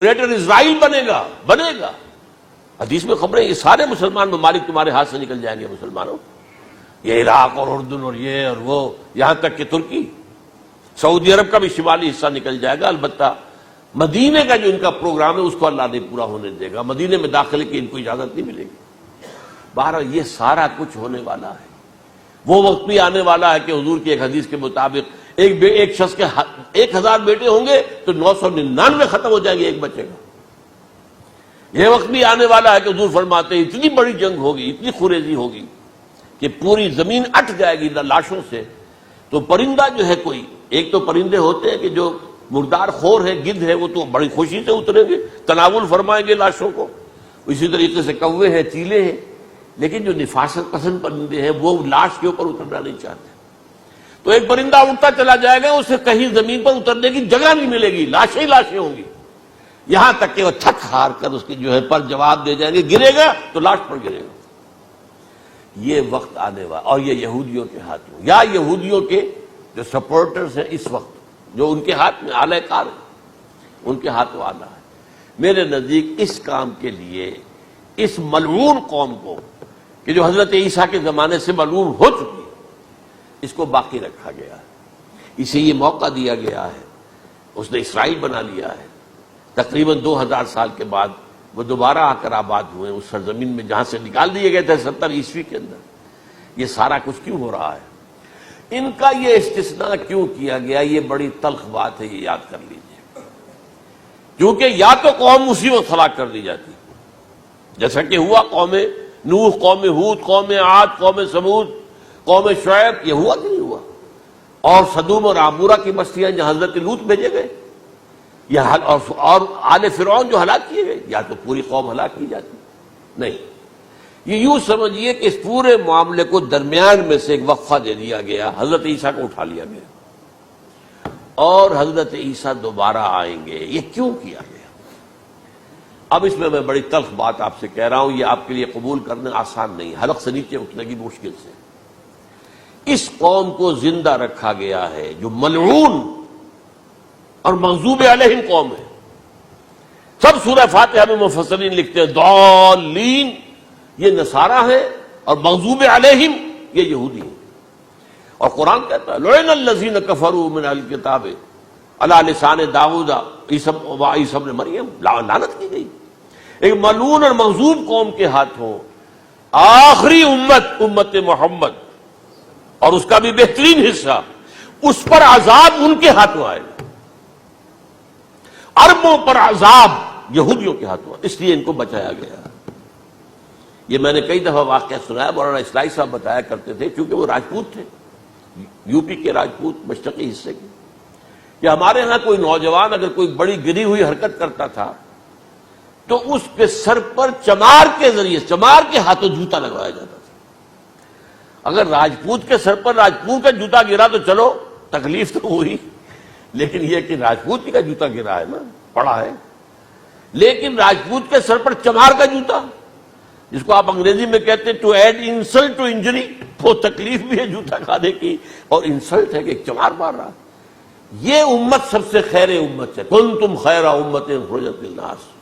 Greater اسرائیل بنے گا حدیث میں خبریں یہ سارے مسلمان ممالک تمہارے ہاتھ سے نکل جائیں گے مسلمانوں، یہ عراق اور اردن اور یہ اور وہ، یہاں تک کہ ترکی، سعودی عرب کا بھی شمالی حصہ نکل جائے گا۔ البتہ مدینے کا جو ان کا پروگرام ہے اس کو اللہ نہیں پورا ہونے دے گا، مدینے میں داخلے کی ان کو اجازت نہیں ملے گی۔ بہرحال یہ سارا کچھ ہونے والا ہے۔ وہ وقت بھی آنے والا ہے کہ حضور کی ایک حدیث کے مطابق ایک شخص کے 1000 بیٹے ہوں گے تو 999 ختم ہو جائیں گے ایک بچے کا۔ یہ وقت بھی آنے والا ہے کہ حضور فرماتے ہیں اتنی بڑی جنگ ہوگی، اتنی خوریزی ہوگی کہ پوری زمین اٹ جائے گی لاشوں سے۔ تو پرندہ جو ہے کوئی، ایک تو پرندے ہوتے ہیں کہ جو مردار خور ہے، گدھ ہے، وہ تو بڑی خوشی سے اتریں گے، تناول فرمائیں گے لاشوں کو۔ اسی طریقے سے کوے ہیں، چیلے ہیں، لیکن جو نفاست پسند پرندے ہیں وہ لاش کے اوپر اترنا نہیں چاہتے۔ تو ایک پرندہ اڑتا چلا جائے گا، اسے کہیں زمین پر اترنے کی جگہ نہیں ملے گی، لاشیں ہی لاشیں ہوں گی، یہاں تک کہ وہ تھک ہار کر اس کی جو ہے پر جواب دے جائیں گے، گرے گا تو لاش پر گرے گا۔ یہ وقت آنے والا، اور یہ یہودیوں کے ہاتھ میں، یا یہودیوں کے جو سپورٹرز ہیں اس وقت، جو ان کے ہاتھ میں آلہ کار ہے، ان کے ہاتھ میں آلہ ہے۔ میرے نزدیک اس کام کے لیے اس ملعون قوم کو کہ جو حضرت عیسیٰ کے زمانے سے ملعون ہو چکی ہے، اس کو باقی رکھا گیا ہے، اسے یہ موقع دیا گیا ہے۔ اس نے اسرائیل بنا لیا ہے، تقریباً 2000 سال کے بعد وہ دوبارہ آ کر آباد ہوئے اس سرزمین میں جہاں سے نکال دیے گئے تھے 70 عیسوی کے اندر۔ یہ سارا کچھ کیوں ہو رہا ہے؟ ان کا یہ استثناء کیوں کیا گیا؟ یہ بڑی تلخ بات ہے، یہ یاد کر لیجیے۔ کیونکہ یا تو قوم اسی وقت ہلاک کر دی جاتی، جیسا کہ ہوا قوم نوح، قوم ہود، قوم عاد، قوم ثمود، قوم شعیب، یہ ہوا کہ نہیں ہوا؟ اور سدوم اور عمورہ کی بستیاں جہاں حضرت لوط بھیجے گئے، اور آل فرعون جو ہلاک کیے گئے، یا تو پوری قوم ہلاک کی جاتی؟ نہیں، یہ یوں سمجھیے کہ اس پورے معاملے کو درمیان میں سے ایک وقفہ دے دیا گیا، حضرت عیسیٰ کو اٹھا لیا گیا، اور حضرت عیسیٰ دوبارہ آئیں گے۔ یہ کیوں کیا گیا؟ اب اس میں بڑی تلخ بات آپ سے کہہ رہا ہوں، یہ آپ کے لیے قبول کرنا آسان نہیں، حلق سے نیچے اٹھنے کی مشکل سے۔ اس قوم کو زندہ رکھا گیا ہے جو ملعون اور مغضوب علیہم قوم ہے۔ سب سورہ فاتحہ میں مفسرین لکھتے ہیں ضالین، یہ نصارہ ہے، اور مغضوب علیہم یہ یہودی ہیں۔ اور قرآن کہتا ہے لعن الذین کفروا من اہل الکتاب علی لسان داؤد وعیسی ابن مریم، لعنت کی گئی ایک ملعون اور مغضوب قوم کے ہاتھوں آخری امت محمد، اور اس کا بھی بہترین حصہ، اس پر عذاب ان کے ہاتھوں آئے گا۔ عربوں پر عذاب یہودیوں کے ہاتھوں، اس لیے ان کو بچایا گیا۔ یہ میں نے کئی دفعہ واقعہ سنایا، مولانا اصلاحی صاحب بتایا کرتے تھے، کیونکہ وہ راجپوت تھے، یو پی کے راجپوت، مشرقی حصے کے، کہ ہمارے ہاں کوئی نوجوان اگر کوئی بڑی گری ہوئی حرکت کرتا تھا تو اس کے سر پر چمار کے ذریعے، چمار کے ہاتھوں جوتا لگوایا جاتا تھا۔ اگر راجپوت کے سر پر راجپوت کا جوتا گرا تو چلو تکلیف تو ہوئی، لیکن یہ کہ راجپوت کا جوتا گرا ہے نا، پڑا ہے، لیکن راجپوت کے سر پر چمار کا جوتا، جس کو آپ انگریزی میں کہتے ہیں to add insult to injury, وہ تکلیف بھی ہے جوتا کھانے کی، اور انسلٹ ہے کہ ایک چمار مار رہا۔ یہ امت سب سے خیر امت ہے، کنتم خیر امت اخرجت للناس۔